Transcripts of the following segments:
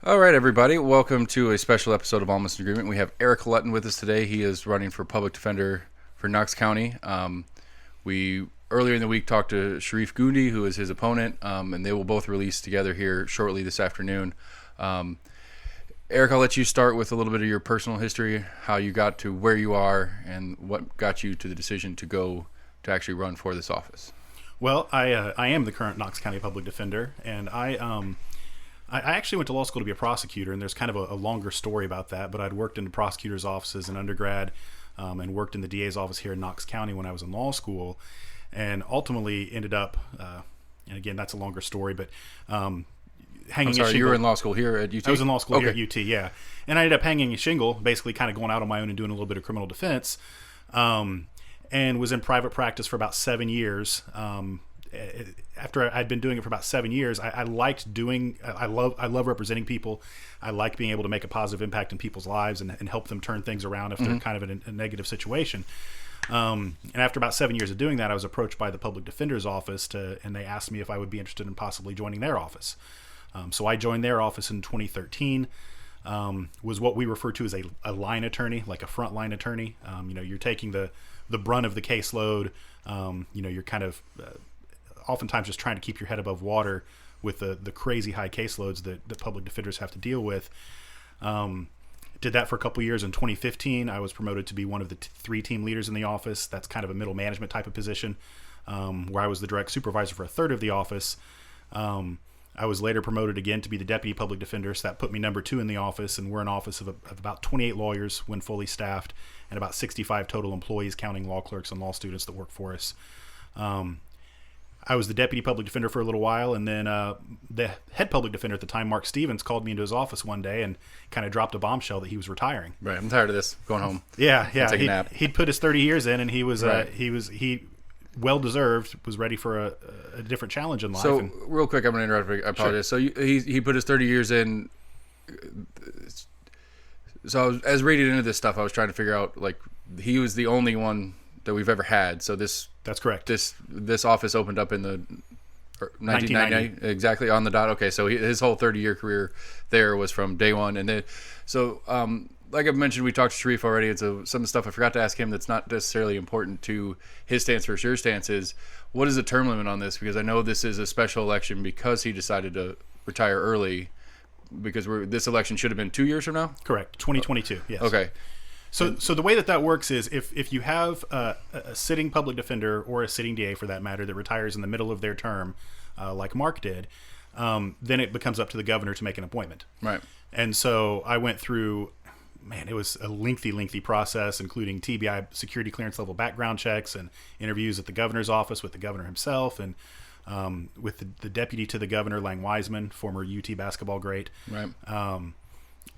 All right, everybody. Welcome to a special episode of Almost in Agreement. We have Eric Lutton with us today. He is running for public defender for Knox County. We earlier in the week talked to Sharif Gundi, who is his opponent, and they will both release together here shortly this afternoon. Eric, I'll let you start with a little bit of your personal history, how you got to where you are, and what got you to the decision to go to actually run for this office. Well, I am the current Knox County Public Defender, and I actually went to law school to be a prosecutor, and there's kind of a longer story about that, but I'd worked in the prosecutor's offices in undergrad and worked in the DA's office here in Knox County when I was in law school, and ultimately ended up, and again, that's a longer story, but hanging I'm sorry, you were in law school here at UT? I was in law school here at UT, yeah. And I ended up hanging a shingle, basically kind of going out on my own and doing a little bit of criminal defense, and was in private practice for about 7 years. After I'd been doing it for about 7 years, I liked doing. I love representing people. I like being able to make a positive impact in people's lives and help them turn things around if they're kind of in a negative situation. And after about 7 years of doing that, I was approached by the public defender's office and they asked me if I would be interested in possibly joining their office. So I joined their office in 2013. Was what we refer to as a line attorney, like a front line attorney. You're taking the brunt of the caseload. You're kind of oftentimes just trying to keep your head above water with the crazy high caseloads that public defenders have to deal with. Did that for a couple years. In 2015, I was promoted to be one of the 3 team leaders in the office. That's kind of a middle management type of position, where I was the direct supervisor for a third of the office. I was later promoted again to be the deputy public defender, so that put me number 2 in the office, and we're an office of about 28 lawyers when fully staffed, and about 65 total employees, counting law clerks and law students that work for us. I was the deputy public defender for a little while, and then the head public defender at the time, Mark Stevens, called me into his office one day and kind of dropped a bombshell that he was retiring. Right, I'm tired of this. Going home. Yeah. Take a nap. He'd put his 30 years in, and he was Right. he well deserved, was ready for a different challenge in life. So, real quick, I'm going to interrupt. I apologize. Sure. So, he put his 30 years in. So, as reading into this stuff, I was trying to figure out, like, he was the only one that we've ever had. So, That's correct. This office opened up in the 1990, exactly on the dot. Okay, so his whole 30-year career there was from day one. And then, so, like I've mentioned, we talked to Sharif already. It's some stuff I forgot to ask him that's not necessarily important to his stance versus your stance is, what is the term limit on this? Because I know this is a special election because he decided to retire early, because this election should have been 2 years from now? Correct. 2022, yes. Okay. So the way that works is if you have a sitting public defender or a sitting DA, for that matter, that retires in the middle of their term, like Mark did, then it becomes up to the governor to make an appointment. Right. And so I went through, it was a lengthy process, including TBI security clearance level background checks and interviews at the governor's office with the governor himself and with the deputy to the governor, Lang Wiseman, former UT basketball great. Right.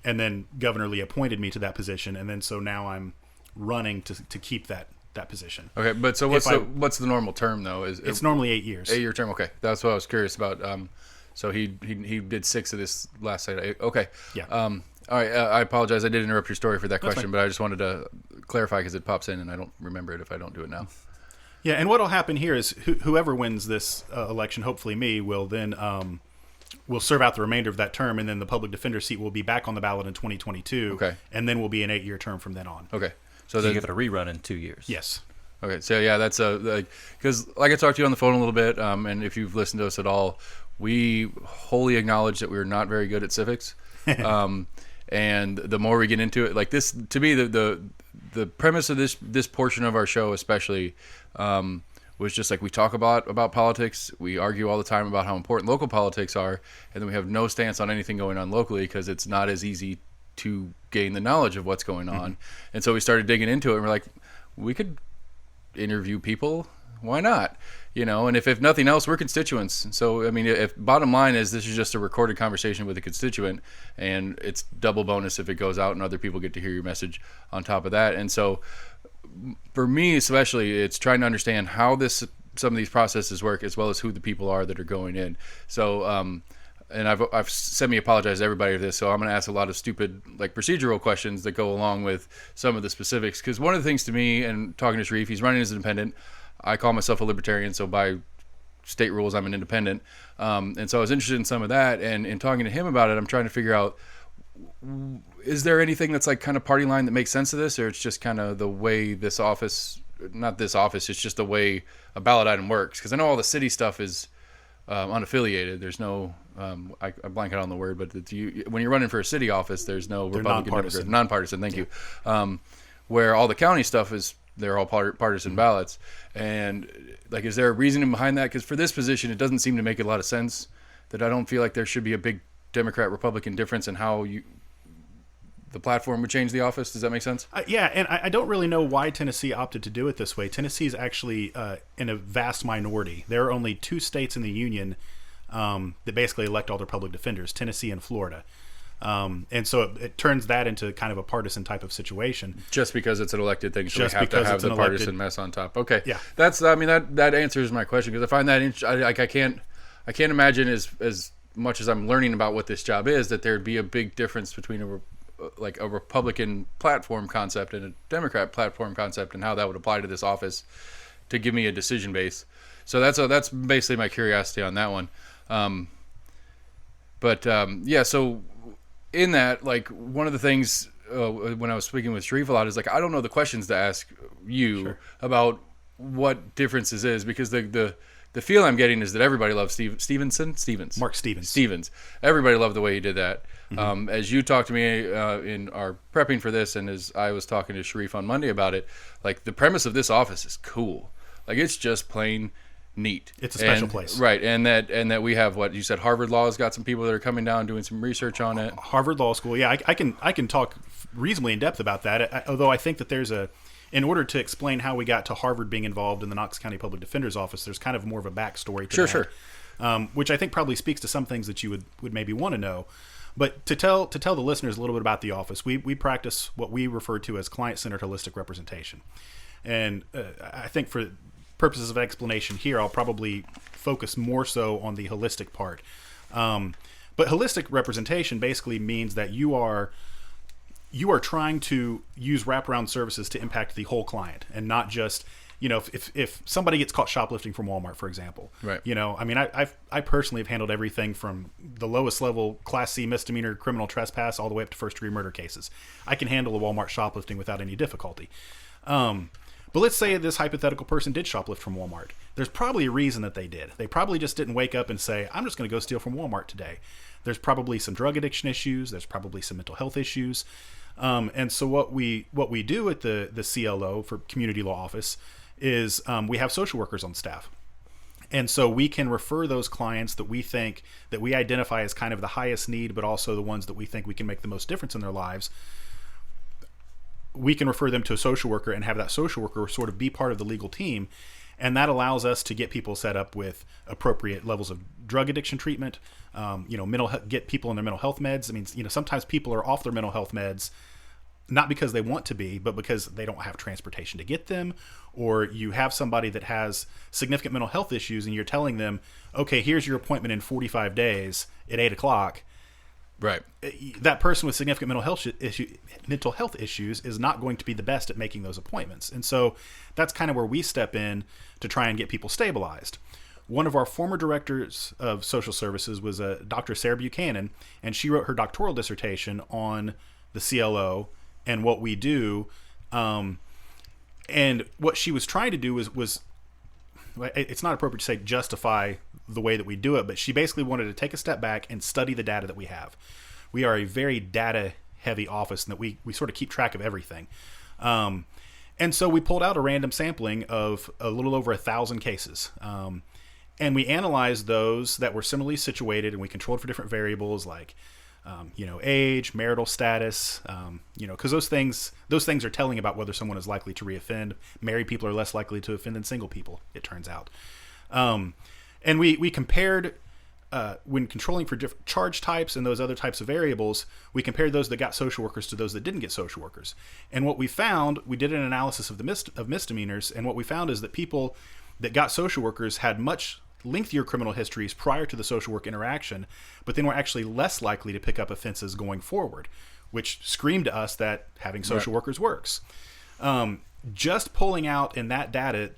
And then Governor Lee appointed me to that position, and then so now I'm running to keep that position. Okay, but so what's the normal term though? It's normally 8 years. 8-year term. Okay, that's what I was curious about. So he did 6 of this last night. Okay. Yeah. All right. I apologize. I did interrupt your story for that question, fine. but I just wanted to clarify because it pops in and I don't remember it if I don't do it now. Yeah, and what will happen here is whoever wins this election, hopefully me, will then will serve out the remainder of that term, and then the public defender seat will be back on the ballot in 2022. Okay. And then will be an 8-year term from then on. Okay. So you give it a rerun in 2 years. Yes. Okay, so yeah, that's because like I talked to you on the phone a little bit, and if you've listened to us at all, we wholly acknowledge that we're not very good at civics, and the more we get into it, like this, to me, the premise of this portion of our show, especially, was just like we talk about politics, we argue all the time about how important local politics are, and then we have no stance on anything going on locally because it's not as easy to gain the knowledge of what's going on, and so we started digging into it, and we're like, we could interview people, why not, and if nothing else, we're constituents. So I mean, if bottom line is this is just a recorded conversation with a constituent, and it's double bonus if it goes out and other people get to hear your message on top of that. And so for me especially, it's trying to understand how some of these processes work, as well as who the people are that are going in. So and I've semi-apologized to everybody for this, so I'm going to ask a lot of stupid, like, procedural questions that go along with some of the specifics. Because one of the things to me, and talking to Sharif, he's running as an independent. I call myself a libertarian, so by state rules. I'm an independent. And so I was interested in some of that. And in talking to him about it, I'm trying to figure out, is there anything that's like kind of party line that makes sense of this, or it's just kind of the way this office, not this office, it's just the way a ballot item works? Because I know all the city stuff is unaffiliated. There's no, I blank out on the word, but when you're running for a city office, there's no Republican, Democrat, nonpartisan. Thank you. Where all the county stuff is, they're all partisan ballots. And like, is there a reasoning behind that? Because for this position, it doesn't seem to make a lot of sense. That I don't feel like there should be a big Democrat-Republican difference in how the platform would change the office. Does that make sense? Yeah, and I don't really know why Tennessee opted to do it this way. Tennessee is actually in a vast minority. There are only 2 states in the union that basically elect all their public defenders, Tennessee and Florida. And so it turns that into kind of a partisan type of situation. Just because it's an elected thing, so we have to have the partisan mess on top. Okay, yeah, that answers my question, because I find that I can't imagine as much as I'm learning about what this job is, that there'd be a big difference between a Republican platform concept and a Democrat platform concept, and how that would apply to this office to give me a decision base. So that's basically my curiosity on that one. Yeah, so in that, like, one of the things when I was speaking with Sharif a lot is like, I don't know the questions to ask you about what differences is, because the feel I'm getting is that everybody loves Mark Stevens. Everybody loved the way he did that. Mm-hmm. As you talked to me in our prepping for this, and as I was talking to Sharif on Monday about it, like, the premise of this office is cool. Like, it's just plain neat. It's a special place, right? And that we have, what you said, Harvard Law has got some people that are coming down doing some research on it. Harvard Law School, yeah, I can talk reasonably in depth about that. Although I think that in order to explain how we got to Harvard being involved in the Knox County Public Defender's Office, there's kind of more of a backstory to that. Sure. Which I think probably speaks to some things that you would maybe want to know. But to tell the listeners a little bit about the office, we practice what we refer to as client-centered holistic representation. And I think for purposes of explanation here, I'll probably focus more so on the holistic part. But holistic representation basically means that you are trying to use wraparound services to impact the whole client, and not just, if somebody gets caught shoplifting from Walmart, for example, right? I mean, I personally have handled everything from the lowest level Class C misdemeanor criminal trespass all the way up to first-degree murder cases. I can handle a Walmart shoplifting without any difficulty. But let's say this hypothetical person did shoplift from Walmart. There's probably a reason that they did. They probably just didn't wake up and say, I'm just going to go steal from Walmart today. There's probably some drug addiction issues. There's probably some mental health issues. And so what we do at the CLO, for Community Law Office, is we have social workers on staff. And so we can refer those clients that we think, that we identify as kind of the highest need, but also the ones that we think we can make the most difference in their lives. We can refer them to a social worker and have that social worker sort of be part of the legal team. And that allows us to get people set up with appropriate levels of drug addiction treatment, get people on their mental health meds. I mean, sometimes people are off their mental health meds, not because they want to be, but because they don't have transportation to get them, or you have somebody that has significant mental health issues and you're telling them, okay, here's your appointment in 45 days at 8:00. Right. That person with significant mental health issues is not going to be the best at making those appointments. And so that's kind of where we step in to try and get people stabilized. One of our former directors of social services was Dr. Sarah Buchanan, and she wrote her doctoral dissertation on the CLO and what we do. And what she was trying to do was it's not appropriate to say justify the way that we do it, but she basically wanted to take a step back and study the data that we have. We are a very data heavy office, and that we sort of keep track of everything. And so we pulled out a random sampling of a little over 1,000 cases. And we analyzed those that were similarly situated, and we controlled for different variables like, age, marital status, because those things are telling about whether someone is likely to reoffend. Married people are less likely to offend than single people, it turns out. And we compared, when controlling for different charge types and those other types of variables, we compared those that got social workers to those that didn't get social workers. And what we found, we did an analysis of misdemeanors, and what we found is that people that got social workers had much lengthier criminal histories prior to the social work interaction, but then were actually less likely to pick up offenses going forward, which screamed to us that having social workers works. Just pulling out in that data,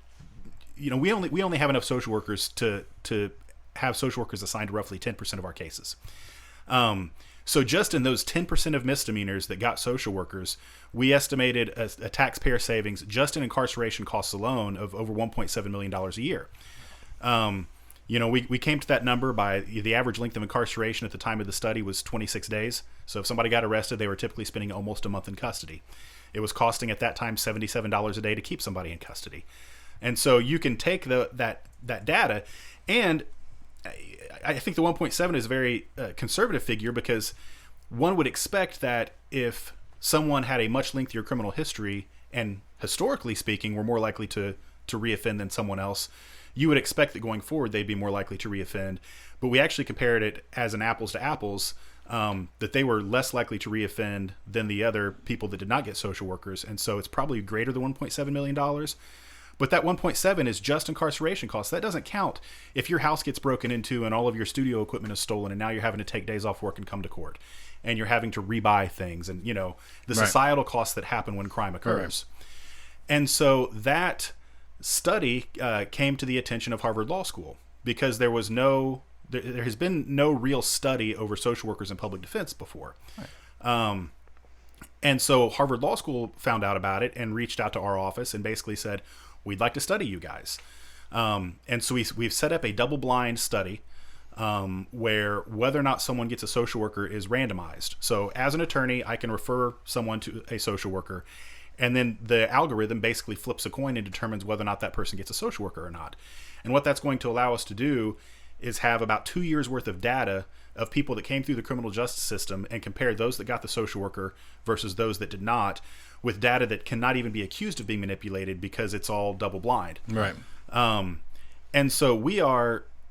we only have enough social workers to have social workers assigned to roughly 10% of our cases. So just in those 10% of misdemeanors that got social workers, we estimated a taxpayer savings just in incarceration costs alone of over $1.7 million a year. We came to that number by the average length of incarceration at the time of the study was 26 days. So if somebody got arrested, they were typically spending almost a month in custody. It was costing at that time $77 a day to keep somebody in custody. And so you can take that data, and I think the 1.7 is a very conservative figure, because one would expect that if someone had a much lengthier criminal history and historically speaking were more likely to reoffend than someone else, you would expect that going forward they'd be more likely to reoffend. But we actually compared it as an apples to apples, that they were less likely to reoffend than the other people that did not get social workers. And so it's probably greater than $1.7 million. But that 1.7 is just incarceration costs. That doesn't count if your house gets broken into and all of your studio equipment is stolen, and now you're having to take days off work and come to court, and you're having to rebuy things, and the societal costs that happen when crime occurs. Right. And so that study came to the attention of Harvard Law School, because there has been no real study over social workers in public defense before. Right. And so Harvard Law School found out about it and reached out to our office and basically said, we'd like to study you guys. And so we've set up a double-blind study where whether or not someone gets a social worker is randomized. So as an attorney, I can refer someone to a social worker, and then the algorithm basically flips a coin and determines whether or not that person gets a social worker or not. And what that's going to allow us to do is have about 2 years worth of data of people that came through the criminal justice system and compare those that got the social worker versus those that did not, with data that cannot even be accused of being manipulated because it's all double blind. Right. And so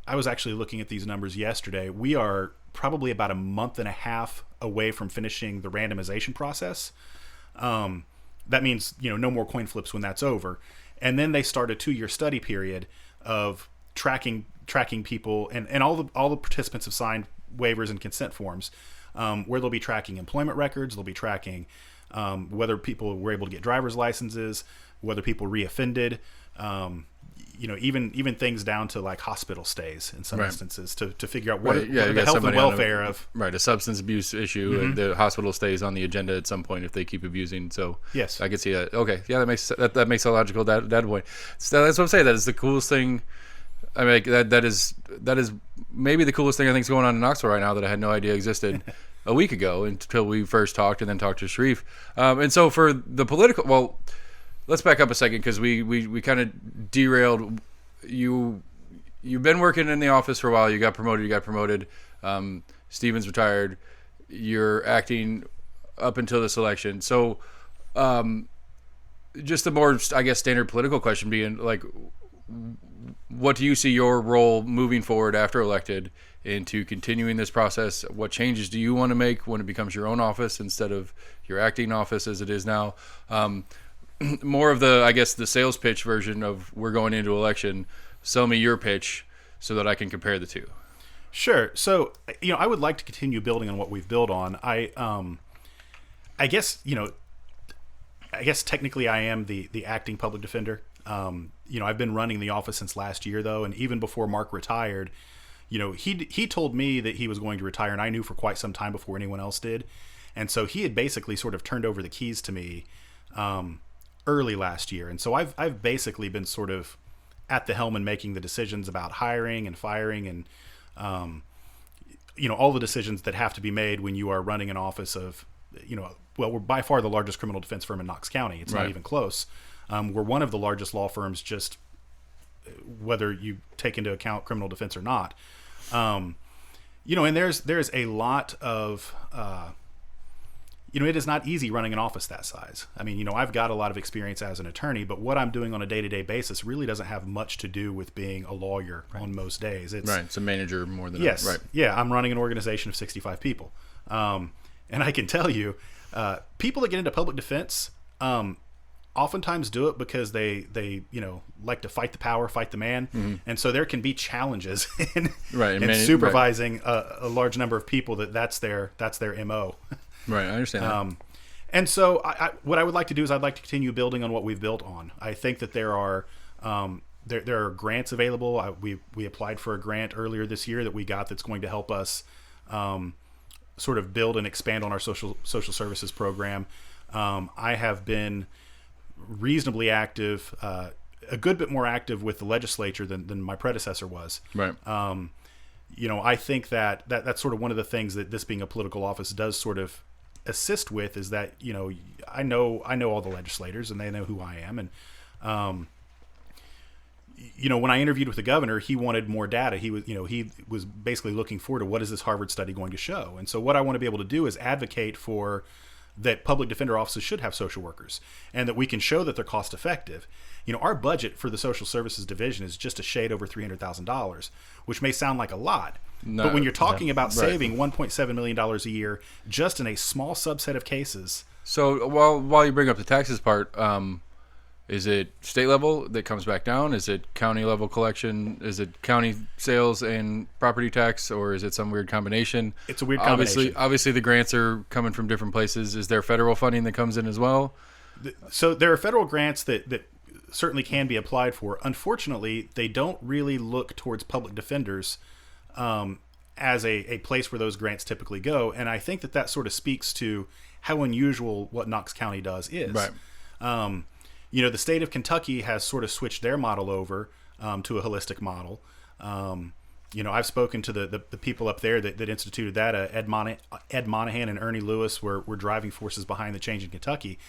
I was actually looking at these numbers yesterday. We are probably about a month and a half away from finishing the randomization process. That means, no more coin flips when that's over. And then they start a 2-year study period of tracking people, and all the participants have signed waivers and consent forms, where they'll be tracking employment records. They'll be tracking whether people were able to get driver's licenses, whether people reoffended, even things down to like hospital stays in some instances to figure out what are the health and welfare of a substance abuse issue. Mm-hmm. The hospital stays on the agenda at some point if they keep abusing. So yes, I can see that. Okay, yeah, that makes a logical data point. So that's what I'm saying. That is the coolest thing. I mean, that is maybe the coolest thing I think is going on in Knoxville right now that I had no idea existed a week ago until we first talked and then talked to Sharif. And so for the political, well, let's back up a second because we kind of derailed. You've been working in the office for a while. You got promoted. Steven's retired. You're acting up until this election. So just the more, I guess, standard political question being like, what do you see your role moving forward after elected into continuing this process? What changes do you want to make when it becomes your own office instead of your acting office as it is now? More of the, I guess, the sales pitch version of we're going into election. Sell me your pitch so that I can compare the two. Sure. So, I would like to continue building on what we've built on. I guess technically I am the acting public defender. I've been running the office since last year though. And even before Mark retired, he told me that he was going to retire, and I knew for quite some time before anyone else did. And so he had basically sort of turned over the keys to me, early last year. And so I've basically been sort of at the helm and making the decisions about hiring and firing and, all the decisions that have to be made when you are running an office of, we're by far the largest criminal defense firm in Knox County. It's not even close. We're one of the largest law firms, just whether you take into account criminal defense or not. And there's a lot of, it is not easy running an office that size. I mean, I've got a lot of experience as an attorney, but what I'm doing on a day-to-day basis really doesn't have much to do with being a lawyer on most days. It's a manager more than Yeah, I'm running an organization of 65 people. And I can tell you, people that get into public defense, oftentimes do it because they like to fight the power, fight the man. Mm-hmm. And so there can be challenges in supervising a large number of people that's their MO. Right, I understand that. And so what I would like to do is I'd like to continue building on what we've built on. I think that there are there are grants available. We applied for a grant earlier this year that we got that's going to help us sort of build and expand on our social services program. I have been reasonably active, a good bit more active with the legislature than my predecessor was. Right. I think that's sort of one of the things that this being a political office does sort of assist with, is that, I know all the legislators and they know who I am. And, when I interviewed with the governor, he wanted more data. He was basically looking forward to, what is this Harvard study going to show? And so what I want to be able to do is advocate for that public defender offices should have social workers, and that we can show that they're cost effective. Our budget for the social services division is just a shade over $300,000, which may sound like a lot. No, but when you're talking about saving $1.7 million a year just in a small subset of cases. So while you bring up the taxes part, is it state level that comes back down? Is it county level collection? Is it county sales and property tax, or is it some weird combination? It's a weird combination. Obviously the grants are coming from different places. Is there federal funding that comes in as well? So there are federal grants that certainly can be applied for. Unfortunately, they don't really look towards public defenders as a place where those grants typically go. And I think that sort of speaks to how unusual what Knox County does is. Right. The state of Kentucky has sort of switched their model over to a holistic model. I've spoken to the people up there that instituted that. Ed Monahan and Ernie Lewis were driving forces behind the change in Kentucky.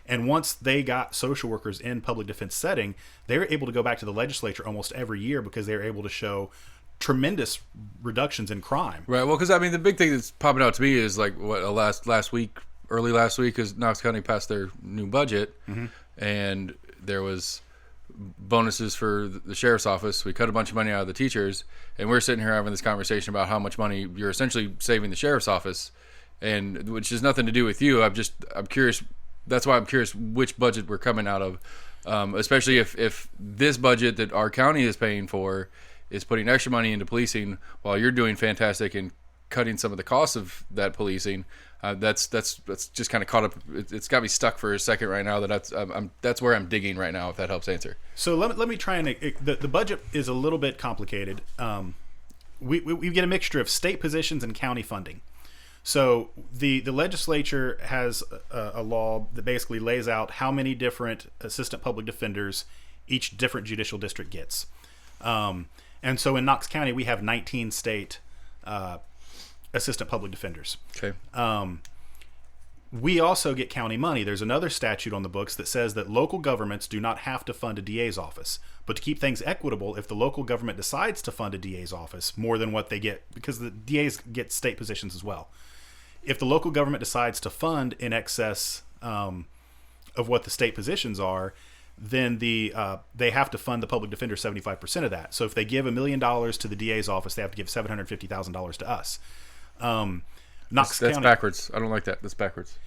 And once they got social workers in public defense setting, they were able to go back to the legislature almost every year because they were able to show tremendous reductions in crime. Right. Well, because the big thing that's popping out to me is like early last week, is Knox County passed their new budget, and there was bonuses for the sheriff's office. We cut a bunch of money out of the teachers, and we're sitting here having this conversation about how much money you're essentially saving the sheriff's office, and which has nothing to do with you. I'm curious. That's why I'm curious which budget we're coming out of, especially if this budget that our county is paying for is putting extra money into policing while you're doing fantastic and cutting some of the costs of that policing. That's just kind of caught up. It's got me stuck for a second right now. That's where I'm digging right now. If that helps answer. So let me try and the budget is a little bit complicated. We get a mixture of state positions and county funding. So the legislature has a law that basically lays out how many different assistant public defenders each different judicial district gets. And so in Knox County, we have 19 state assistant public defenders. Okay. We also get county money. There's another statute on the books that says that local governments do not have to fund a DA's office. But to keep things equitable, if the local government decides to fund a DA's office more than what they get, because the DA's get state positions as well. If the local government decides to fund in excess of what the state positions are, then they have to fund the public defender 75% of that. So if they give $1 million to the DA's office, they have to give $750,000 to us. Knox That's County, backwards. I don't like that. That's backwards.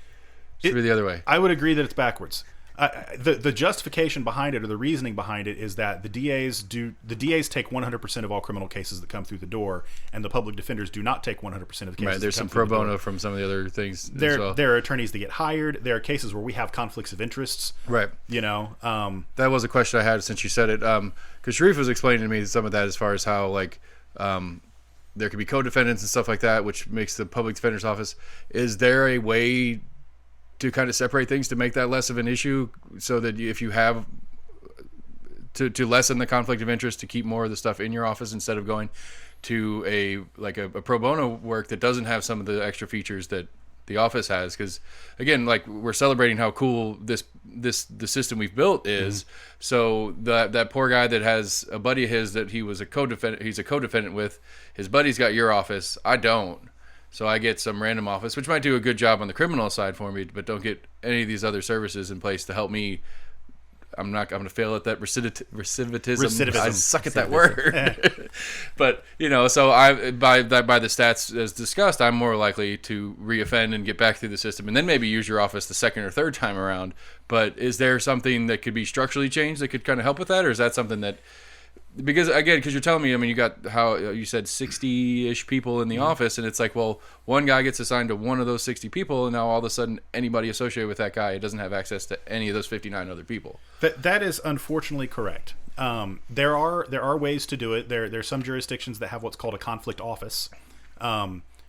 It should be the other way. I would agree that it's backwards. The justification behind it, or the reasoning behind it, is that the DAs take 100% of all criminal cases that come through the door, and the public defenders do not take 100% of the cases. Right. There's some pro bono from some of the other things. There are attorneys that get hired. There are cases where we have conflicts of interests. Right. That was a question I had since you said it. Because Sharif was explaining to me some of that as far as how there could be co-defendants and stuff like that, which makes the public defender's office. Is there a way to kind of separate things to make that less of an issue, so that if you have to lessen the conflict of interest, to keep more of the stuff in your office instead of going to a pro bono work that doesn't have some of the extra features that the office has? Because again, we're celebrating how cool the system we've built is. So that poor guy that has a buddy of his that he's a co-defendant with, his buddy's got your office, I don't. So I get some random office, which might do a good job on the criminal side for me, but don't get any of these other services in place to help me. I'm going to fail at that recidivism. I suck at that word. But, so by the stats as discussed, I'm more likely to reoffend and get back through the system, and then maybe use your office the second or third time around. But is there something that could be structurally changed that could kind of help with that? Or is that something that, because you're telling me, you got how you said 60-ish people in the office, and it's like, well, one guy gets assigned to one of those 60 people, and now all of a sudden anybody associated with that guy doesn't have access to any of those 59 other people. That is unfortunately correct. There are ways to do it. There's some jurisdictions that have what's called a conflict office,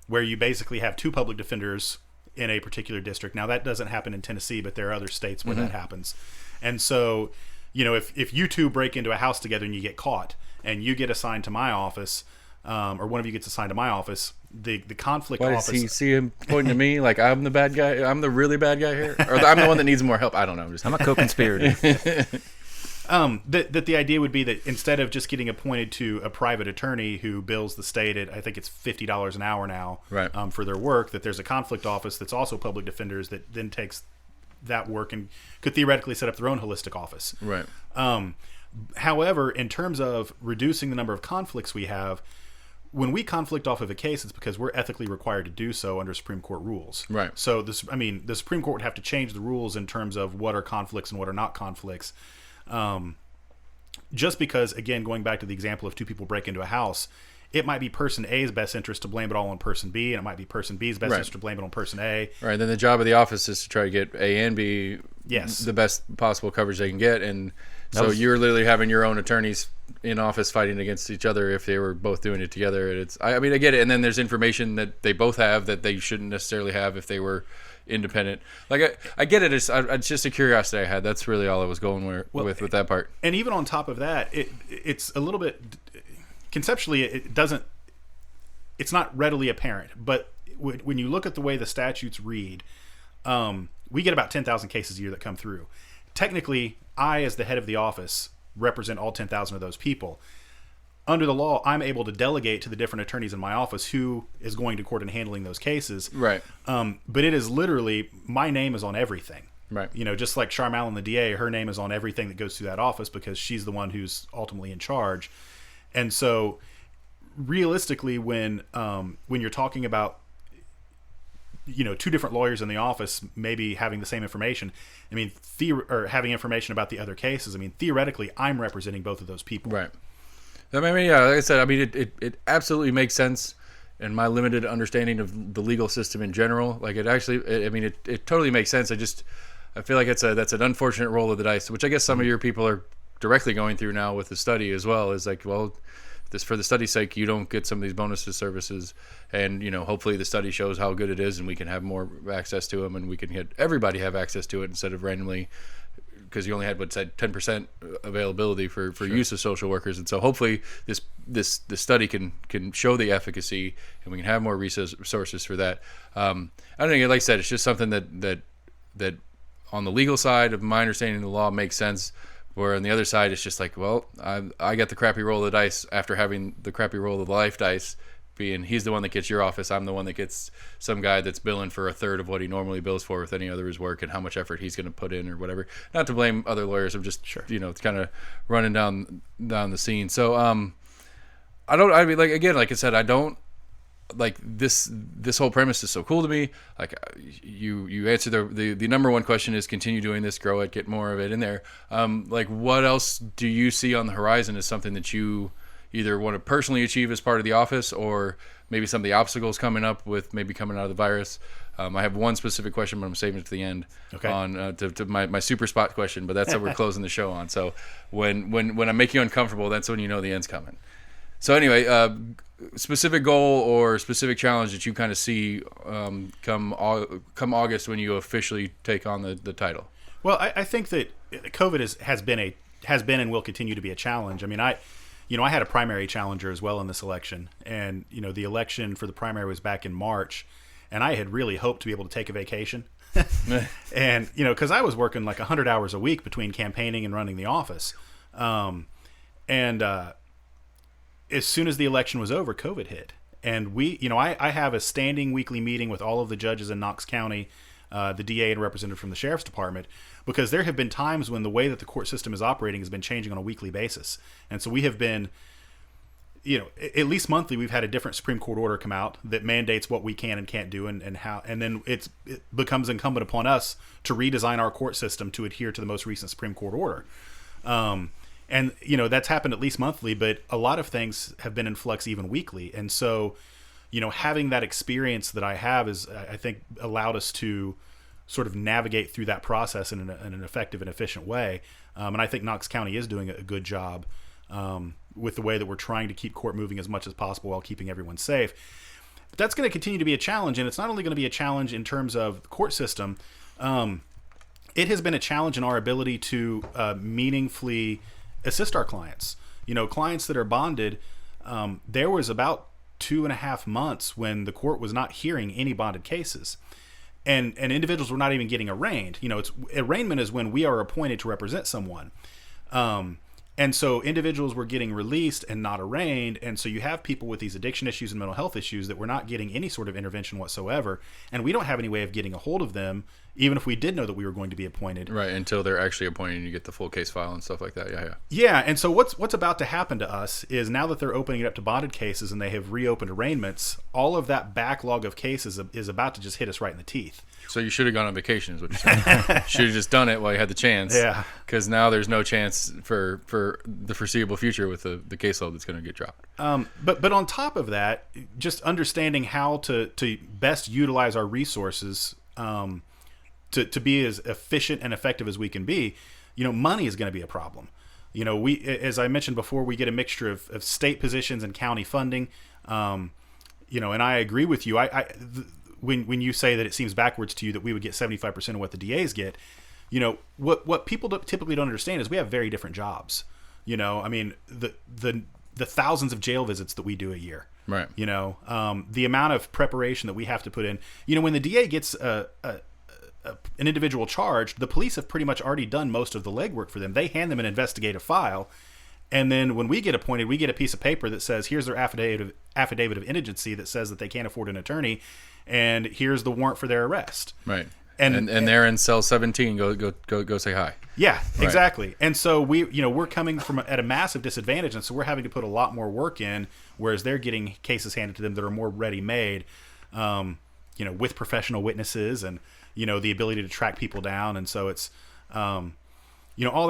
where you basically have two public defenders in a particular district. Now that doesn't happen in Tennessee, but there are other states where that happens. And so, if you two break into a house together and you get caught, and you get assigned to my office, or one of you gets assigned to my office, the conflict office. Why does he see him pointing to me like I'm the bad guy? I'm the really bad guy here, or I'm the one that needs more help? I don't know. I'm a co-conspirator. That the idea would be that instead of just getting appointed to a private attorney who bills the state at, I think it's $50 an hour now, right, for their work, that there's a conflict office that's also public defenders that then takes that work and could theoretically set up their own holistic office. Right. However, in terms of reducing the number of conflicts we have, when we conflict off of a case, it's because we're ethically required to do so under Supreme Court rules. Right. So the Supreme Court would have to change the rules in terms of what are conflicts and what are not conflicts. Just because, again, going back to the example of two people break into a house, it might be person A's best interest to blame it all on person B, and it might be person B's best interest to blame it on person A. Right. Then the job of the office is to try to get A and B the best possible coverage they can get, and so you're literally having your own attorneys in office fighting against each other if they were both doing it together. And I get it. And then there's information that they both have that they shouldn't necessarily have if they were independent. Like I get it. It's just a curiosity I had. That's really all I was going with that part. And even on top of that, it's a little bit conceptually it's not readily apparent. But when you look at the way the statutes read, we get about 10,000 cases a year that come through. Technically, I, as the head of the office, represent all 10,000 of those people. Under the law, I'm able to delegate to the different attorneys in my office who is going to court and handling those cases. Right. But it is literally, my name is on everything. Right. Just like Charm Allen, the DA, her name is on everything that goes through that office because she's the one who's ultimately in charge. And so, realistically, when you're talking about two different lawyers in the office maybe having the same information, or having information about the other cases, theoretically, I'm representing both of those people. Right. Like I said, it absolutely makes sense in my limited understanding of the legal system in general. Like it totally makes sense. I feel like that's an unfortunate roll of the dice, which I guess some of your people are directly going through now with the study as well. Is like, well, this for the study's sake, you don't get some of these bonuses services, and hopefully the study shows how good it is, and we can have more access to them, and we can get everybody have access to it instead of randomly, because you only had 10% availability for use of social workers, and so hopefully this study can show the efficacy, and we can have more resources for that. I don't think, like I said, it's just something that on the legal side of my understanding of the law makes sense. Where on the other side, it's just like, well, I got the crappy roll of the dice after having the crappy roll of the life dice, being he's the one that gets your office, I'm the one that gets some guy that's billing for a third of what he normally bills for with any other his work, and how much effort he's going to put in or whatever. Not to blame other lawyers, I'm just it's kind of running down the scene. So like I said, I don't like this whole premise is so cool to me. Like you answer the number one question is continue doing this, grow it, get more of it in there. Like what else do you see on the horizon as something that you either want to personally achieve as part of the office, or maybe some of the obstacles coming up with maybe coming out of the virus? I have one specific question, but I'm saving it to the end. Okay. On to my super spot question, but that's what we're closing the show on. So when I make you uncomfortable, that's when you know the end's coming. So anyway, specific goal or specific challenge that you kind of see come August when you officially take on the title? Well, I think that COVID has been and will continue to be a challenge. I had a primary challenger as well in this election, and the election for the primary was back in March, and I had really hoped to be able to take a vacation, and because I was working like 100 hours a week between campaigning and running the office, as soon as the election was over, COVID hit. And I have a standing weekly meeting with all of the judges in Knox County, the DA and representative from the Sheriff's Department, because there have been times when the way that the court system is operating has been changing on a weekly basis. And so we have been, at least monthly, we've had a different Supreme Court order come out that mandates what we can and can't do and how, and then it becomes incumbent upon us to redesign our court system to adhere to the most recent Supreme Court order. And, that's happened at least monthly, but a lot of things have been in flux even weekly. And so, having that experience that I have is, I think, allowed us to sort of navigate through that process in an effective and efficient way. And I think Knox County is doing a good job with the way that we're trying to keep court moving as much as possible while keeping everyone safe. But that's going to continue to be a challenge, and it's not only going to be a challenge in terms of the court system. It has been a challenge in our ability to meaningfully assist our clients. Clients that are bonded, there was about 2.5 months when the court was not hearing any bonded cases. And individuals were not even getting arraigned. Arraignment is when we are appointed to represent someone. And so individuals were getting released and not arraigned. And so you have people with these addiction issues and mental health issues that were not getting any sort of intervention whatsoever. And we don't have any way of getting a hold of them, even if we did know that we were going to be appointed. Right, until they're actually appointed and you get the full case file and stuff like that. Yeah. Yeah, and so what's about to happen to us is now that they're opening it up to bonded cases and they have reopened arraignments, all of that backlog of cases is about to just hit us right in the teeth. So you should have gone on vacation, is what you're saying. Should have just done it while you had the chance. Yeah. Because now there's no chance for the foreseeable future with the caseload that's going to get dropped. But on top of that, just understanding how to best utilize our resources to be as efficient and effective as we can be, money is going to be a problem. We, as I mentioned before, we get a mixture of state positions and county funding. And I agree with you. When you say that it seems backwards to you that we would get 75% of what the DAs get, what people typically don't understand is we have very different jobs. I mean, the thousands of jail visits that we do a year. Right. The amount of preparation that we have to put in. When the DA gets an individual charged, the police have pretty much already done most of the legwork for them. They hand them an investigative file. And then when we get appointed, we get a piece of paper that says, here's their affidavit of indigency that says that they can't afford an attorney. And here's the warrant for their arrest. Right. And they're in cell 17. Go say hi. Yeah, exactly. Right. And so we're coming from at a massive disadvantage, and so we're having to put a lot more work in, whereas they're getting cases handed to them that are more ready-made, with professional witnesses and the ability to track people down. And so it's all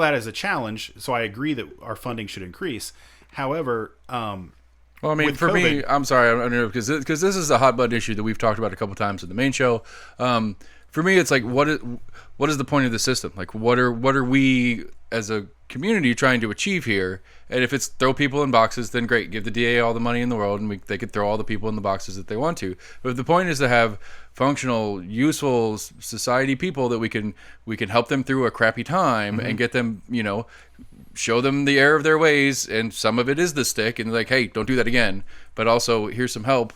that is a challenge. So I agree that our funding should increase. However, well, I mean, for COVID, me, I'm sorry, because this is a hot button issue that we've talked about a couple times in the main show. For me, it's like, what is the point of the system? Like, what are we as a community trying to achieve here? And if it's throw people in boxes, then great. Give the DA all the money in the world, and they could throw all the people in the boxes that they want to. But if the point is to have functional, useful society people that we can help them through a crappy time and get them, show them the error of their ways, and some of it is the stick, and like, hey, don't do that again. But also, here's some help,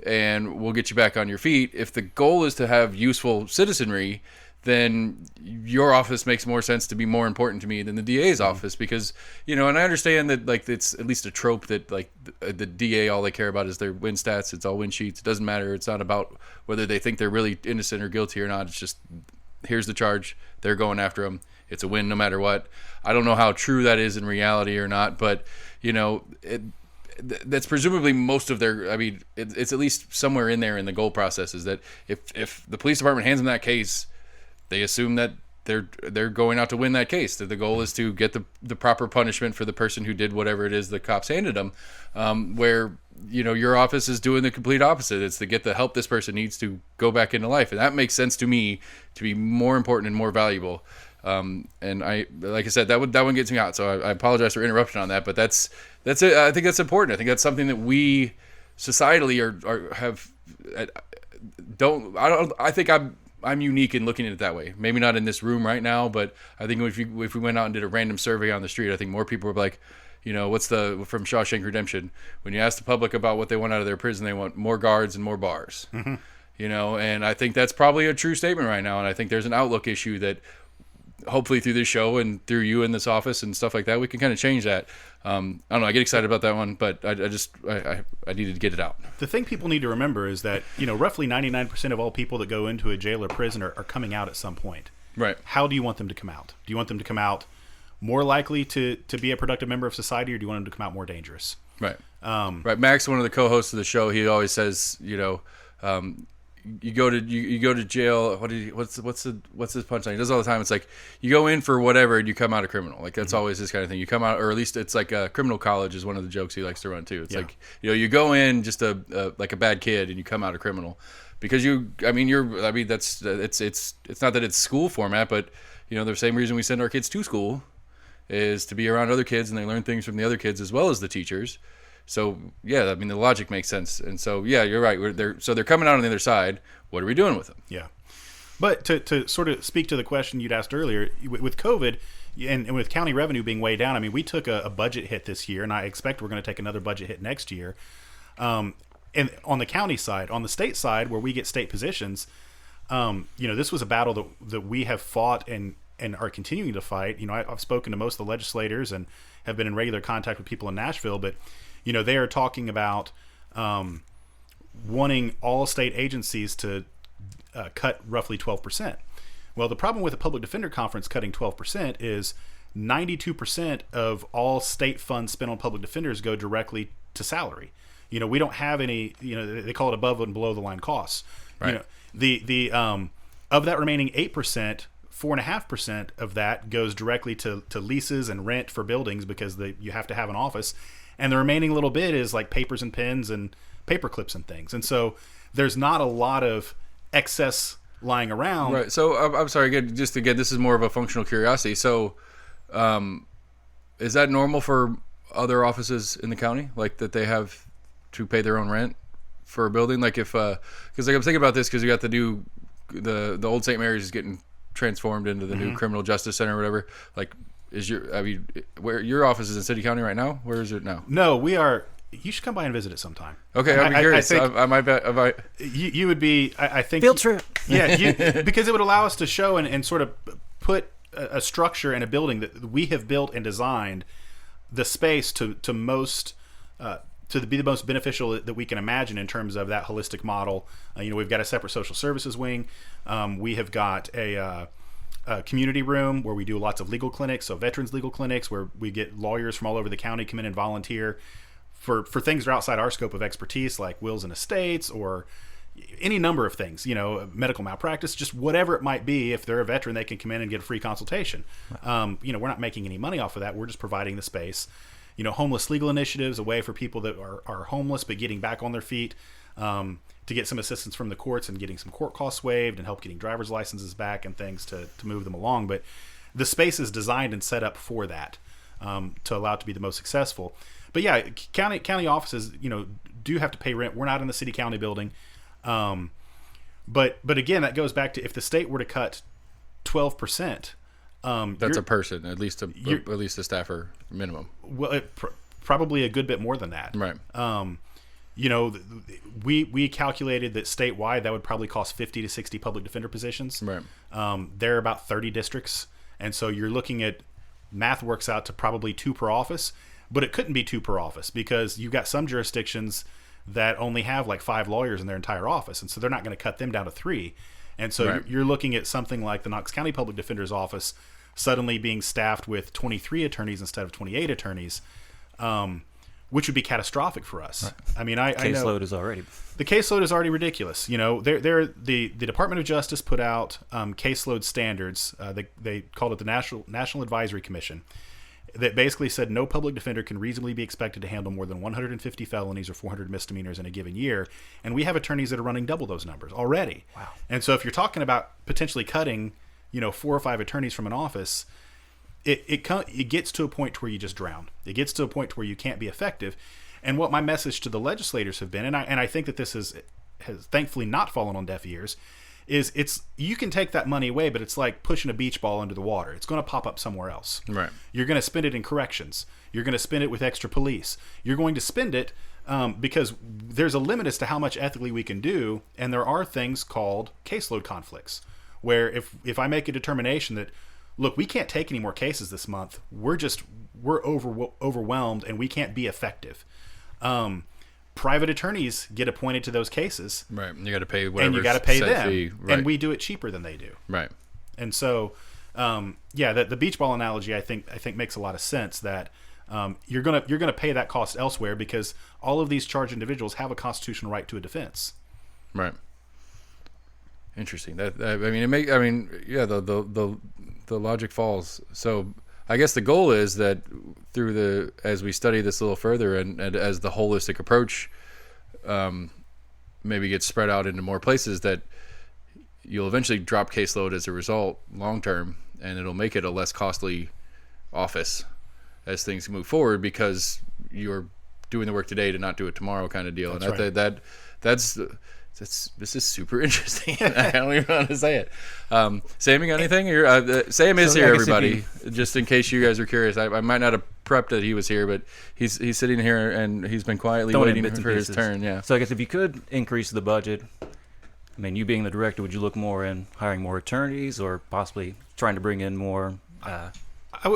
and we'll get you back on your feet. If the goal is to have useful citizenry, then your office makes more sense to be more important to me than the DA's office, because, and I understand that, like, it's at least a trope that, like, the DA, all they care about is their win stats. It's all win sheets. It doesn't matter. It's not about whether they think they're really innocent or guilty or not. It's just, here's the charge. They're going after them. It's a win no matter what. I don't know how true that is in reality or not, but, that's presumably most of their, I mean, it's at least somewhere in there in the goal process, is that if the police department hands them that case, they assume that they're going out to win that case, that the goal is to get the proper punishment for the person who did whatever it is the cops handed them, where, your office is doing the complete opposite. It's to get the help this person needs to go back into life. And that makes sense to me to be more important and more valuable. And like I said, that one gets me hot. So I apologize for interruption on that, but that's it. I think that's important. I think that's something that we societally I think I'm unique in looking at it that way. Maybe not in this room right now, but I think if we went out and did a random survey on the street, I think more people were like, what's from Shawshank Redemption? When you ask the public about what they want out of their prison, they want more guards and more bars. Mm-hmm. And I think that's probably a true statement right now. And I think there's an outlook issue that hopefully through this show and through you in this office and stuff like that, we can kind of change that. I don't know. I get excited about that one, but I needed to get it out. The thing people need to remember is that, roughly 99% of all people that go into a jail or prison are coming out at some point. Right. How do you want them to come out? Do you want them to come out more likely to be a productive member of society, or do you want them to come out more dangerous? Right. Right. Max, one of the co-hosts of the show, he always says, you go to jail. What's his punchline? He does it all the time. It's like you go in for whatever and you come out a criminal. Like that's always his kind of thing. You come out, or at least it's like a criminal college is one of the jokes he likes to run too. It's like you go in just like a bad kid and you come out a criminal because that's it's not that it's school format, but the same reason we send our kids to school is to be around other kids and they learn things from the other kids as well as the teachers. So yeah, the logic makes sense, and so yeah, you're right. They're coming out on the other side. What are we doing with them? Yeah, but to sort of speak to the question you'd asked earlier, with COVID and with county revenue being way down, we took a budget hit this year, and I expect we're going to take another budget hit next year. And on the county side, on the state side, where we get state positions, this was a battle that we have fought and are continuing to fight. I've spoken to most of the legislators and have been in regular contact with people in Nashville, but they are talking about wanting all state agencies to cut roughly 12%. Well, the problem with the Public Defender Conference cutting 12% is 92% of all state funds spent on public defenders go directly to salary. We don't have any, they call it above and below the line costs. Right. The of that remaining 8%, 4.5% of that goes directly to leases and rent for buildings because you have to have an office. And the remaining little bit is like papers and pens and paper clips and things. And so there's not a lot of excess lying around. Right. So I'm sorry, again, this is more of a functional curiosity. So is that normal for other offices in the county? Like that they have to pay their own rent for a building? Like if, because like I'm thinking about this because you got the old St. Mary's is getting transformed into the new criminal justice center or whatever. Like, where your office is in City County right now? Where is it now? No, we are. You should come by and visit it sometime. Okay, I'd be curious. I might bet. You would be. I think field trip. Yeah, because it would allow us to show and sort of put a structure and a building that we have built and designed the space to most. To be the most beneficial that we can imagine in terms of that holistic model. We've got a separate social services wing. We have got a community room where we do lots of legal clinics, so veterans legal clinics where we get lawyers from all over the county come in and volunteer for things that are outside our scope of expertise, like wills and estates or any number of things, medical malpractice, just whatever it might be. If they're a veteran, they can come in and get a free consultation. We're not making any money off of that. We're just providing the space. Homeless legal initiatives, a way for people that are homeless but getting back on their feet to get some assistance from the courts and getting some court costs waived and help getting driver's licenses back and things to move them along. But the space is designed and set up for that to allow it to be the most successful. But yeah, county offices, do have to pay rent. We're not in the city county building. But again, that goes back to if the state were to cut 12%, that's a person, at least a staffer minimum. Well, probably a good bit more than that. Right. We calculated that statewide that would probably cost 50 to 60 public defender positions. Right. There are about 30 districts, and so you're looking at math works out to probably 2 per office, but it couldn't be 2 per office because you've got some jurisdictions that only have like 5 lawyers in their entire office, and so they're not going to cut them down to 3. And so right. you're looking at something like the Knox County Public Defender's Office suddenly being staffed with 23 attorneys instead of 28 attorneys, which would be catastrophic for us. Right. I mean, I know caseload is already the caseload is already ridiculous. The Department of Justice put out caseload standards. They called it the National Advisory Commission. That basically said no public defender can reasonably be expected to handle more than 150 felonies or 400 misdemeanors in a given year. And we have attorneys that are running double those numbers already. Wow. And so if you're talking about potentially cutting, 4 or 5 attorneys from an office, it gets to a point where you just drown. It gets to a point where you can't be effective. And what my message to the legislators have been, and I think that this has thankfully not fallen on deaf ears, is you can take that money away, but it's like pushing a beach ball into the water. It's going to pop up somewhere else. Right. You're going to spend it in corrections. You're going to spend it with extra police. You're going to spend it because there's a limit as to how much ethically we can do, and there are things called caseload conflicts, where if I make a determination that, look, we can't take any more cases this month, we're overwhelmed and we can't be effective. Private attorneys get appointed to those cases. Right. You got to pay whatever. And you got to pay them. Fee. Right. And we do it cheaper than they do. Right. And so, the beach ball analogy, I think makes a lot of sense that you're gonna pay that cost elsewhere because all of these charged individuals have a constitutional right to a defense. Right. Interesting. Yeah, the logic falls. So I guess the goal is that as we study this a little further, and as the holistic approach maybe gets spread out into more places, that you'll eventually drop caseload as a result long term, and it'll make it a less costly office as things move forward, because you're doing the work today to not do it tomorrow, kind of deal. That's and right. this is super interesting. I don't even know how to say it. Sam, you got anything? Sam is So, here, I guess if everybody. Just in case you guys are curious, I might not have prepped that he was here, but he's sitting here and he's been quietly Throwing in waiting bits and for his pieces. turn. Yeah. So I guess if you could increase the budget, I mean, you being the director, would you look more in hiring more attorneys or possibly trying to bring in more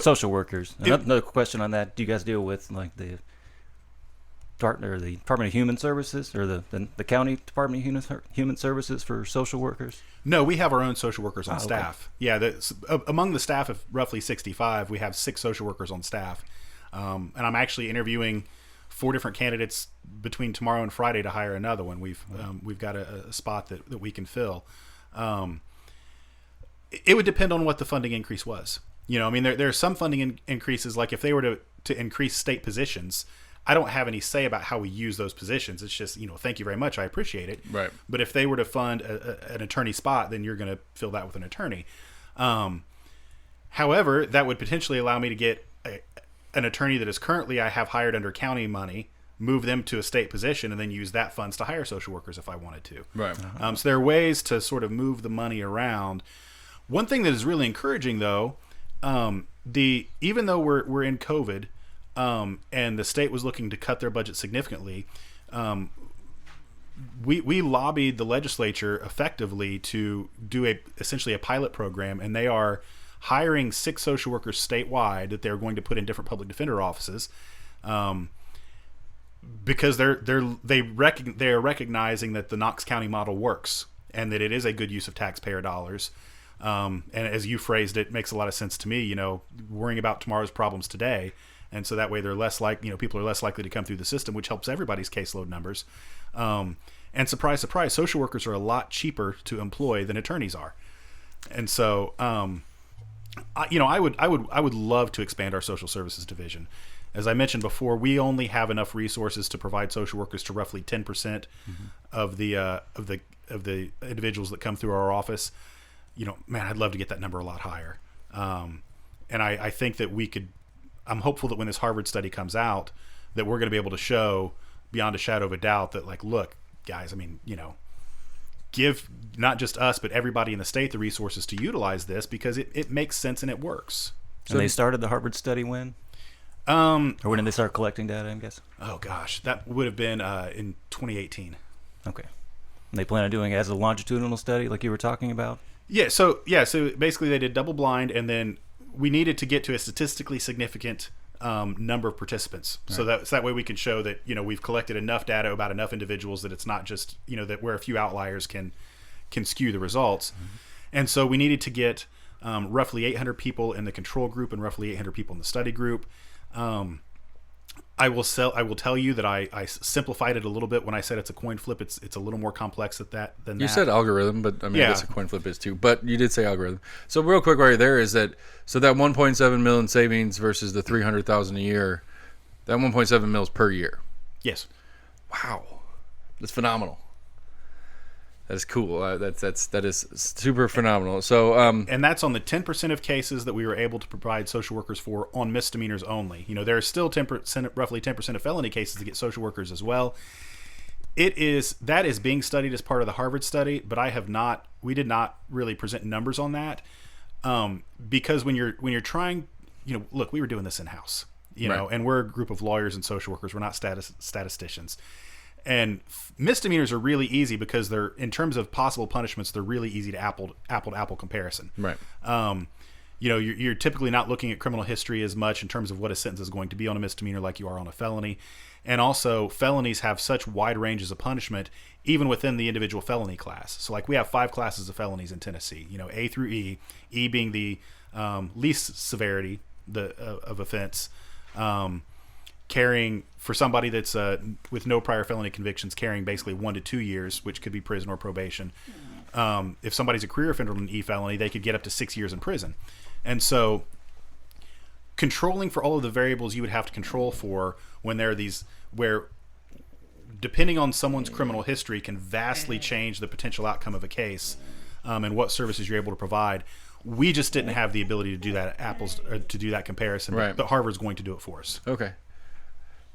social workers? Another question on that: do you guys deal with like the Department of Human Services or the county Department of Human Services for social workers? No, we have our own social workers on okay. staff. Yeah, among the staff of roughly 65, we have 6 social workers on staff. And I'm actually interviewing 4 different candidates between tomorrow and Friday to hire another one. We've got a spot that we can fill. It would depend on what the funding increase was. You know, I mean, there are some funding increases, like if they were to increase state positions, I don't have any say about how we use those positions. It's just, thank you very much. I appreciate it. Right. But if they were to fund an attorney spot, then you're going to fill that with an attorney. However, that would potentially allow me to get an attorney that is currently I have hired under county money, move them to a state position, and then use that funds to hire social workers if I wanted to. Right. So there are ways to sort of move the money around. One thing that is really encouraging, though, even though we're in COVID, and the state was looking to cut their budget significantly, we lobbied the legislature effectively to do essentially a pilot program, and they are hiring 6 social workers statewide that they're going to put in different public defender offices, because they are recognizing that the Knox County model works and that it is a good use of taxpayer dollars. And as you phrased it, makes a lot of sense to me. Worrying about tomorrow's problems today. And so that way they're less people are less likely to come through the system, which helps everybody's caseload numbers. And surprise, surprise, social workers are a lot cheaper to employ than attorneys are. And so, I would love to expand our social services division. As I mentioned before, we only have enough resources to provide social workers to roughly 10% of the individuals that come through our office. Man, I'd love to get that number a lot higher. And I think that I'm hopeful that when this Harvard study comes out, that we're going to be able to show beyond a shadow of a doubt that, like, look, guys, I mean, give not just us, but everybody in the state the resources to utilize this, because it makes sense and it works. And they started the Harvard study when? Or when did they start collecting data, I guess? Oh, gosh, that would have been in 2018. Okay. And they plan on doing it as a longitudinal study like you were talking about? So basically they did double blind, and then we needed to get to a statistically significant number of participants. Right. So that way we can show that, we've collected enough data about enough individuals that it's not just, that where a few outliers can skew the results. Mm-hmm. And so we needed to get roughly 800 people in the control group and roughly 800 people in the study group. I will tell you that I simplified it a little bit when I said it's a coin flip. It's a little more complex than that. You said algorithm, but I mean, yeah. I guess a coin flip is too. But you did say algorithm. So real quick, right there is that 1.7 million savings versus the 300,000 a year. That 1.7 mils per year. Yes. Wow, that's phenomenal. That is cool. That is super phenomenal. So, and that's on the 10% of cases that we were able to provide social workers for on misdemeanors only. There are still roughly 10% of felony cases that get social workers as well. That is being studied as part of the Harvard study, but we did not really present numbers on that, because when you're trying, look, we were doing this in house, right. And we're a group of lawyers and social workers. We're not statisticians. And misdemeanors are really easy because they're, in terms of possible punishments, they're really easy to apple to apple comparison. Right. You're typically not looking at criminal history as much in terms of what a sentence is going to be on a misdemeanor like you are on a felony. And also, felonies have such wide ranges of punishment, even within the individual felony class. So, like, we have 5 classes of felonies in Tennessee. A through E. E being the least severity of offense. Carrying, for somebody that's with no prior felony convictions, carrying basically 1 to 2 years, which could be prison or probation. If somebody's a career offender on an e-felony, they could get up to 6 years in prison. And so controlling for all of the variables you would have to control for when there are these, where depending on someone's criminal history can vastly change the potential outcome of a case, and what services you're able to provide. We just didn't have the ability to do that to do that comparison, right. But Harvard's going to do it for us. Okay.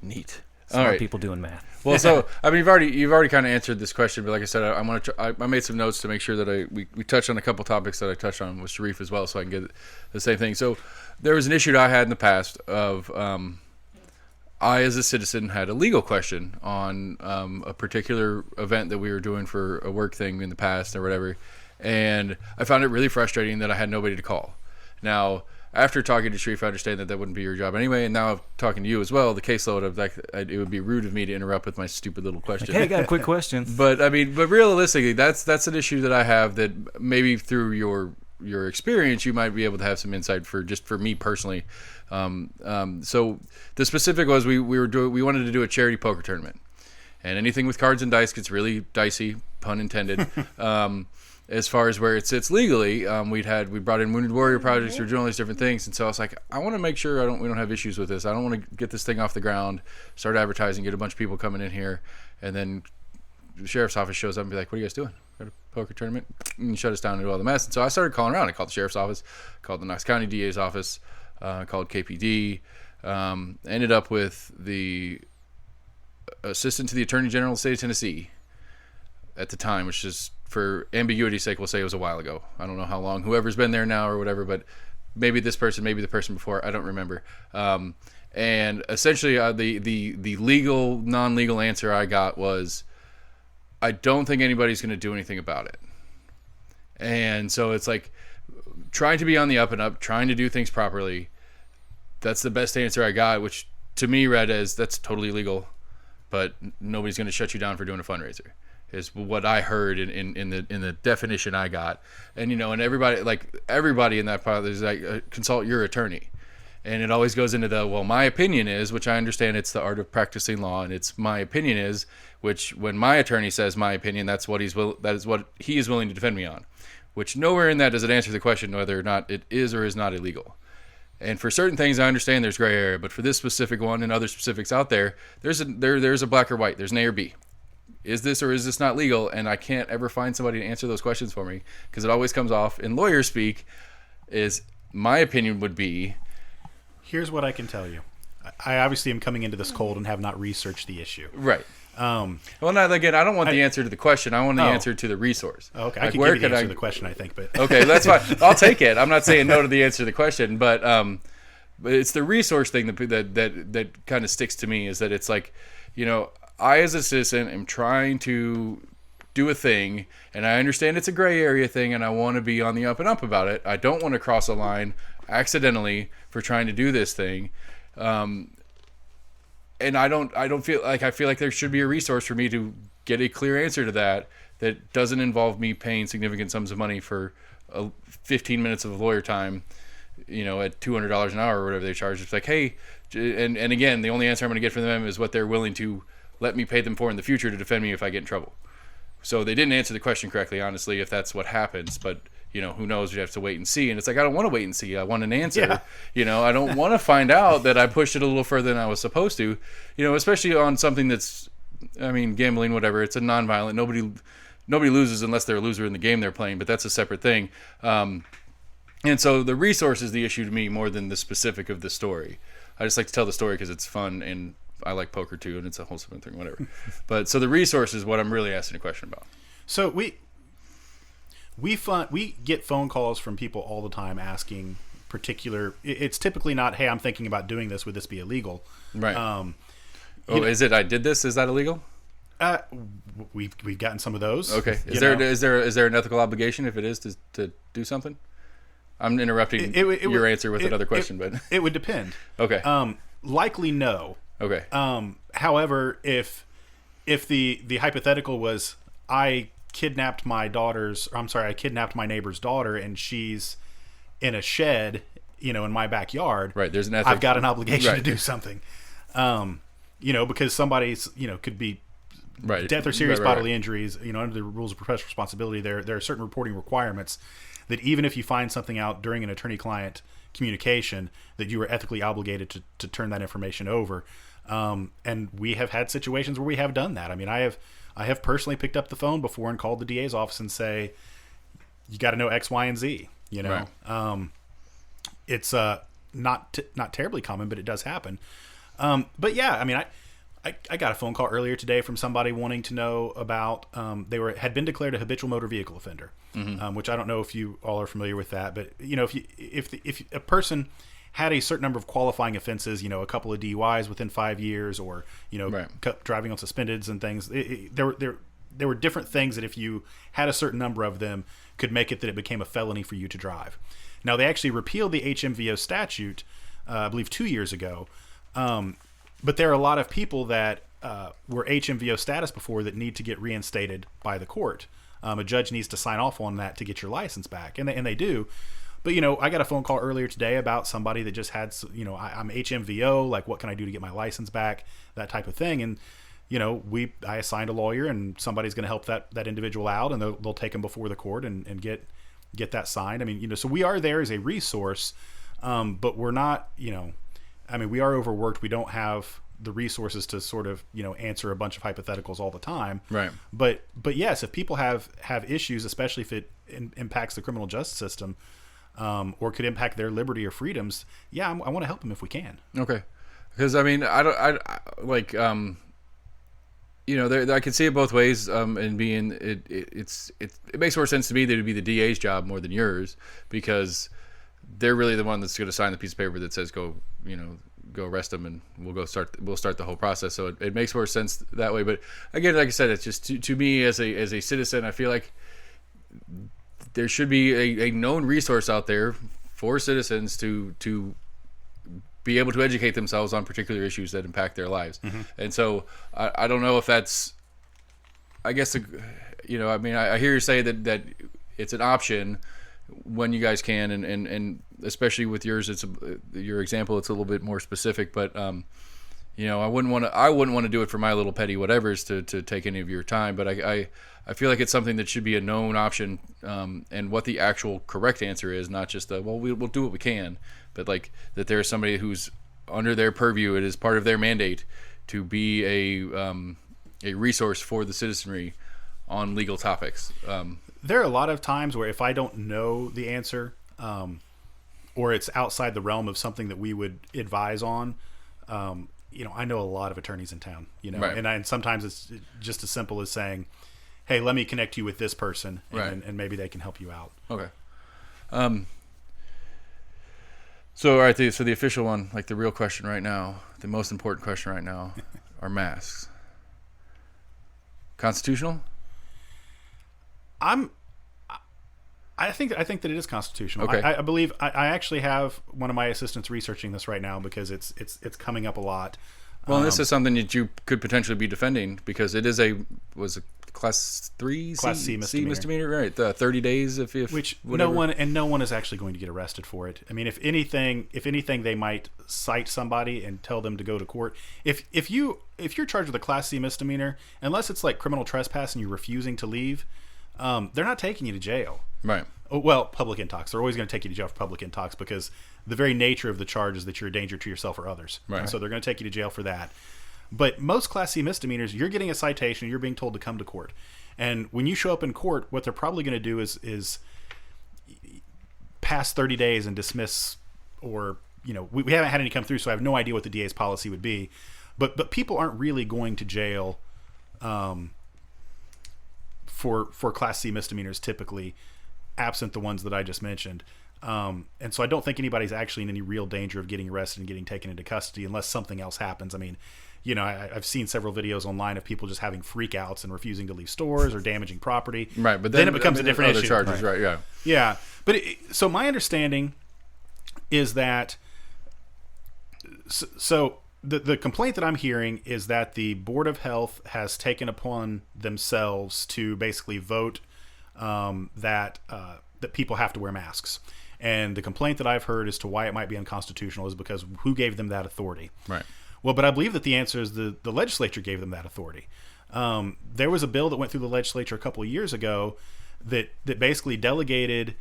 Neat. Smart people doing math. Well, so I mean, you've already kind of answered this question, but like I said, I made some notes to make sure that we touched on a couple topics that I touched on with Sharif as well, so I can get the same thing. So there was an issue that I had in the past of I, as a citizen, had a legal question on a particular event that we were doing for a work thing in the past or whatever, and I found it really frustrating that I had nobody to call. Now, after talking to Sharif, I understand that wouldn't be your job anyway, and now talking to you as well, the caseload of like, it would be rude of me to interrupt with my stupid little question. Hey, I got a quick question. But I mean, but realistically, that's an issue that I have that maybe through your experience, you might be able to have some insight for me personally. So the specific was we wanted to do a charity poker tournament, and anything with cards and dice gets really dicey, pun intended. As far as where it sits legally, we brought in Wounded Warrior projects, we're doing all these different things, and so I was like, I want to make sure we don't have issues with this. I don't want to get this thing off the ground, start advertising, get a bunch of people coming in here, and then the sheriff's office shows up and be like, what are you guys doing? Got a poker tournament? And shut us down and do all the mess. And so I started calling around. I called the sheriff's office, called the Knox County DA's office, called KPD, ended up with the assistant to the Attorney General of the state of Tennessee at the time, which is, for ambiguity's sake, we'll say it was a while ago. I don't know how long, whoever's been there now or whatever, but maybe this person, maybe the person before, I don't remember. And essentially the legal, non-legal answer I got was, I don't think anybody's going to do anything about it. And so it's like trying to be on the up and up, trying to do things properly. That's the best answer I got, which to me read as, that's totally legal, but nobody's going to shut you down for doing a fundraiser, is what I heard in the definition I got. And and everybody in that part is like, consult your attorney, and it always goes into the, well, my opinion is, which I understand it's the art of practicing law, and it's my opinion is, which when my attorney says my opinion, that is what he is willing to defend me on, which nowhere in that does it answer the question whether or not it is or is not illegal. And for certain things, I understand there's gray area, but for this specific one and other specifics out there, there's a black or white, there's an A or B. Is this or is this not legal? And I can't ever find somebody to answer those questions for me, because it always comes off in lawyer speak is, my opinion would be. Here's what I can tell you. I obviously am coming into this cold and have not researched the issue. Right. Well, now again, I don't want the answer to the question. I want the answer to the resource. Okay, I can give you the answer to the question, I think, but okay, that's fine. I'll take it. I'm not saying no to the answer to the question, but it's the resource thing that kind of sticks to me, is that it's like, I, as a citizen, am trying to do a thing, and I understand it's a gray area thing, and I want to be on the up and up about it. I don't want to cross a line accidentally for trying to do this thing, and I feel like there should be a resource for me to get a clear answer to that doesn't involve me paying significant sums of money for 15 minutes of lawyer time, at $200 an hour or whatever they charge. It's like, hey, and again, the only answer I'm going to get from them is what they're willing to let me pay them for in the future to defend me if I get in trouble. So they didn't answer the question correctly, honestly, if that's what happens. But, who knows? We have to wait and see. And it's like, I don't want to wait and see. I want an answer. Yeah. I don't want to find out that I pushed it a little further than I was supposed to, especially on something that's, gambling, whatever. It's a nonviolent. Nobody loses unless they're a loser in the game they're playing, but that's a separate thing. And so the resource is the issue to me more than the specific of the story. I just like to tell the story because it's fun, and I like poker too, and it's a wholesome thing, whatever. But so the resource is what I'm really asking a question about. So we get phone calls from people all the time asking particular. It's typically not, hey, I'm thinking about doing this. Would this be illegal? Right. Is it? I did this. Is that illegal? We've gotten some of those. Okay. Is there an ethical obligation if it is to do something? I'm interrupting your answer with another question, but it would depend. Okay. Likely no. Okay. However, if the hypothetical was, I kidnapped my neighbor's daughter, and she's in a shed, in my backyard. Right. There's an ethic. I've got an obligation to do something. Because somebody's, could be Right. death or serious Right, right, bodily injuries, under the rules of professional responsibility, there are certain reporting requirements that even if you find something out during an attorney-client communication, that you are ethically obligated to turn that information over. And we have had situations where we have done that. I mean, I have personally picked up the phone before and called the DA's office and say, you got to know X, Y, and Z. Right. It's not terribly common, but it does happen. But yeah, I mean, I got a phone call earlier today from somebody wanting to know about had been declared a habitual motor vehicle offender, which I don't know if you all are familiar with that, but if a person had a certain number of qualifying offenses, a couple of DUIs within 5 years, or Right. driving on suspendeds and things, there were different things that if you had a certain number of them could make it that it became a felony for you to drive. Now, they actually repealed the HMVO statute, I believe 2 years ago. But there are a lot of people that were HMVO status before that need to get reinstated by the court. A judge needs to sign off on that to get your license back, and they do. But I got a phone call earlier today about somebody that just had, I'm HMVO, like what can I do to get my license back, that type of thing. And I assigned a lawyer, and somebody's going to help that individual out, and they'll take them before the court and get that signed. I mean, so we are there as a resource, but we're not, we are overworked. We don't have the resources to sort of, answer a bunch of hypotheticals all the time. Right. But yes, if people have issues, especially if it impacts the criminal justice system, or could impact their liberty or freedoms, I want to help them if we can. Okay. Because I mean, I I can see it both ways. And being it makes more sense to me that it'd be the DA's job more than yours, because they're really the one that's going to sign the piece of paper that says go arrest them, and we'll start the whole process. So it makes more sense that way. But again, like I said, it's just to me as a citizen, I feel like there should be a known resource out there for citizens to be able to educate themselves on particular issues that impact their lives. Mm-hmm. And so I don't know if that's, I guess, I hear you say that it's an option when you guys can, and especially with yours, your example, it's a little bit more specific, but I wouldn't want to do it for my little petty whatevers to take any of your time, but I feel like it's something that should be a known option, and what the actual correct answer is, not just we'll do what we can, but like that there's somebody who's under their purview, it is part of their mandate to be a resource for the citizenry on legal topics. There are a lot of times where if I don't know the answer, or it's outside the realm of something that we would advise on, I know a lot of attorneys in town, Right. and sometimes it's just as simple as saying, hey, let me connect you with this person, and, and maybe they can help you out. Okay. So, all right, so the official one, like the real question right now, the most important question right now, are masks constitutional? I think that it is constitutional. Okay. I believe I actually have one of my assistants researching this right now because it's coming up a lot. Well, this is something that you could potentially be defending, because it is a class 3 Class C misdemeanor, right? 30 days if which whatever. no one is actually going to get arrested for it. I mean, if anything, they might cite somebody and tell them to go to court. If you're charged with a Class C misdemeanor, unless it's like criminal trespass and you're refusing to leave, they're not taking you to jail. Right. Well, public intox. They're always going to take you to jail for public intox, because the very nature of the charge is that you're a danger to yourself or others. Right. And so they're going to take you to jail for that. But most Class C misdemeanors, you're getting a citation, you're being told to come to court. And when you show up in court, what they're probably going to do is pass 30 days and dismiss, or, we haven't had any come through, so I have no idea what the DA's policy would be. But people aren't really going to jail for Class C misdemeanors typically, absent the ones that I just mentioned. And so I don't think anybody's actually in any real danger of getting arrested and getting taken into custody unless something else happens. I mean, I've seen several videos online of people just having freakouts and refusing to leave stores or damaging property. Right, but then it becomes a different other issue. Charges, right? Yeah. Yeah, but so my understanding is that the complaint that I'm hearing is that the Board of Health has taken upon themselves to basically vote that people have to wear masks. And the complaint that I've heard as to why it might be unconstitutional is because who gave them that authority? Right. Well, but I believe that the answer is the legislature gave them that authority. There was a bill that went through the legislature a couple of years ago that basically delegated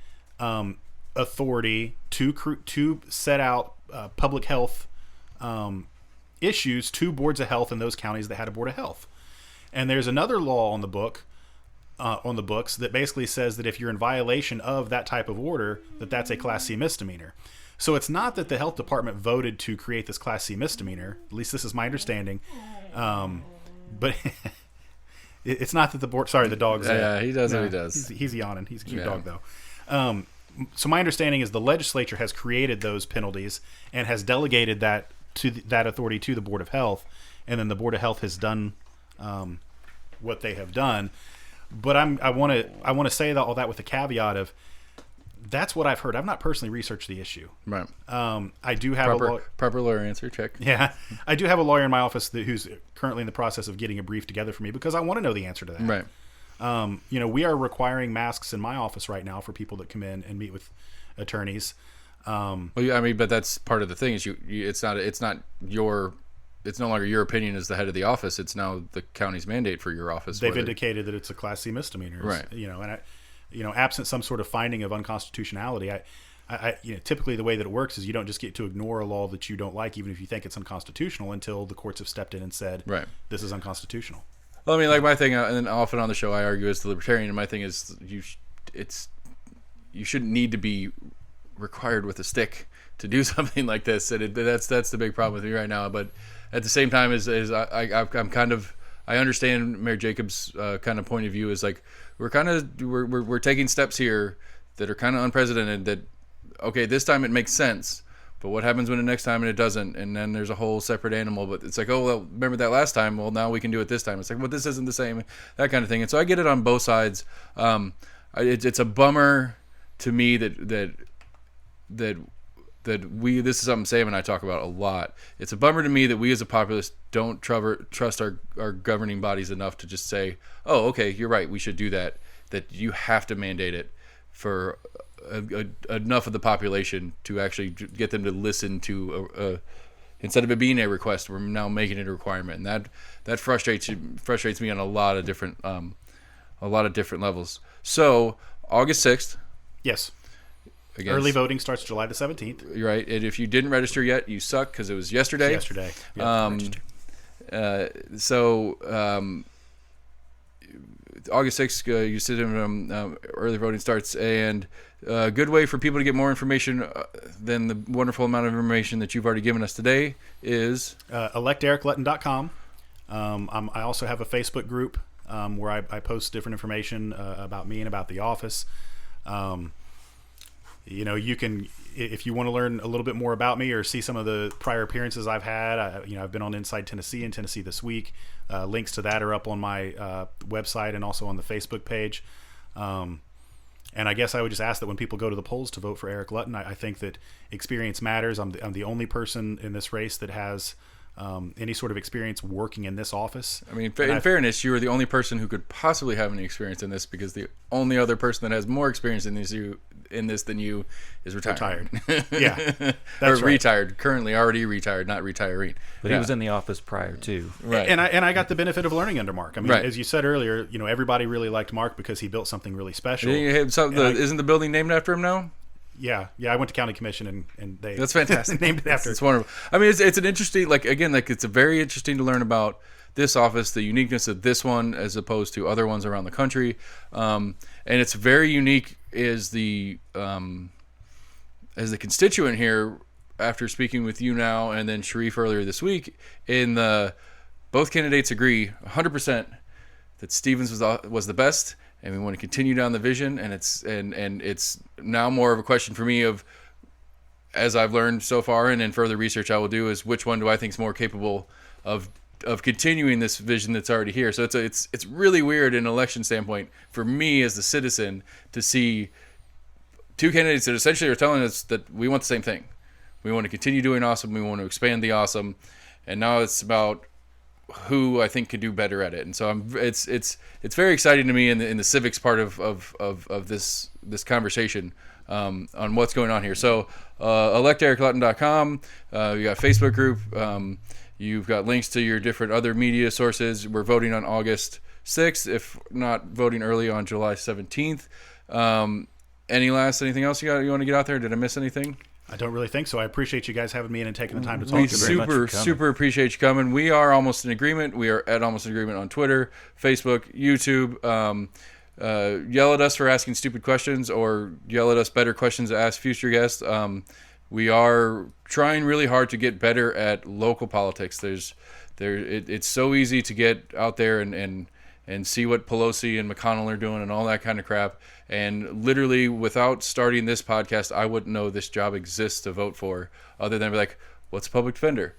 authority to set out public health issues to boards of health in those counties that had a board of health. And there's another law on the books that basically says that if you're in violation of that type of order, that's a Class C misdemeanor. So it's not that the health department voted to create this Class C misdemeanor. At least this is my understanding. But it's not that the board. Sorry, the dog's. Yeah, he does what he does. He's yawning. He's a cute dog though. So my understanding is the legislature has created those penalties and has delegated that to that authority to the Board of Health, and then the Board of Health has done what they have done. But I want to say all that with the caveat of that's what I've heard. I've not personally researched the issue. Right. I do have proper lawyer answer. Check. Yeah, I do have a lawyer in my office who's currently in the process of getting a brief together for me because I want to know the answer to that. Right. We are requiring masks in my office right now for people that come in and meet with attorneys. Well, I mean, but that's part of the thing is it's no longer your opinion as the head of the office. It's now the county's mandate for your office. They've indicated that it's a Class C misdemeanor. Right. Absent some sort of finding of unconstitutionality, typically the way that it works is you don't just get to ignore a law that you don't like, even if you think it's unconstitutional, until the courts have stepped in and said, right, this is unconstitutional. Well, I mean, like my thing, and often on the show I argue as the libertarian, and my thing is you shouldn't need to be required with a stick to do something like this, and that's the big problem with me right now. But at the same time, I'm kind of, I understand Mayor Jacobs' kind of point of view is like we're taking steps here that are kind of unprecedented. That okay, this time it makes sense, but what happens when the next time and it doesn't? And then there's a whole separate animal. But it's like, oh well, remember that last time? Well, now we can do it this time. It's like, well, this isn't the same, that kind of thing. And so I get it on both sides. It's a bummer to me that we, this is something Sam and I talk about a lot. It's a bummer to me that we as a populace don't trust our governing bodies enough to just say, oh, okay, you're right, we should do that. That you have to mandate it for enough of the population to actually get them to listen to, instead of it being a request, we're now making it a requirement. And that frustrates me on a lot of different levels. So August 6th. Yes. Again, early voting starts July the 17th. You're right. And if you didn't register yet, you suck because it was yesterday. August 6th, you sit in early voting starts, and a good way for people to get more information than the wonderful amount of information that you've already given us today is electericlutton.com. I also have a Facebook group where I post different information about me and about the office. You can, if you want to learn a little bit more about me or see some of the prior appearances I've had, I've been on Inside Tennessee and Tennessee This Week. Links to that are up on my website and also on the Facebook page. And I guess I would just ask that when people go to the polls to vote for Eric Lutton, I think that experience matters. I'm the only person in this race that has any sort of experience working in this office. I mean, in fairness, you are the only person who could possibly have any experience in this because the only other person that has more experience in this than you is retired. Yeah, that's retired. Currently, already retired, not retiring. But he was in the office prior too, right? And I got the benefit of learning under Mark. I mean, right. As you said earlier, everybody really liked Mark because he built something really special. Isn't the building named after him now? Yeah. I went to county commission and they that's fantastic. named it after. It's wonderful. I mean, it's an interesting it's a very interesting to learn about this office, the uniqueness of this one as opposed to other ones around the country, and it's very unique as the constituent here. After speaking with you now and then Sharif earlier this week, both candidates agree 100% that Stevens was the best. And we want to continue down the vision, and it's now more of a question for me of, as I've learned so far, and in further research I will do, is which one do I think is more capable of continuing this vision that's already here. So it's really weird in an election standpoint for me as the citizen to see two candidates that essentially are telling us that we want the same thing. We want to continue doing awesome. We want to expand the awesome, and now it's about who I think could do better at it. And so it's very exciting to me in the civics part of this conversation on what's going on here. So electericlutton.com, you got a Facebook group, You've got links to your different other media sources. We're voting on August 6th, if not voting early on July 17th. Anything else you want to get out there? Did I miss anything? I don't really think so. I appreciate you guys having me in and taking the time to talk. We super appreciate you coming. We are almost in agreement. We are at almost in agreement on Twitter, Facebook, YouTube. Yell at us for asking stupid questions, or yell at us better questions to ask future guests. We are trying really hard to get better at local politics. It's so easy to get out there and see what Pelosi and McConnell are doing and all that kind of crap. And literally, without starting this podcast, I wouldn't know this job exists to vote for, other than be like, what's a public defender?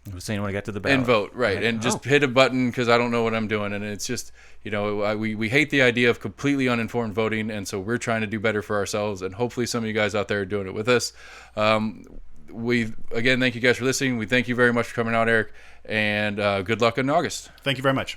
I was saying when I got to the ballot. And vote, right. Like, and just hit a button because I don't know what I'm doing. And it's just, we hate the idea of completely uninformed voting. And so we're trying to do better for ourselves. And hopefully some of you guys out there are doing it with us. Again, thank you guys for listening. We thank you very much for coming out, Eric. And good luck in August. Thank you very much.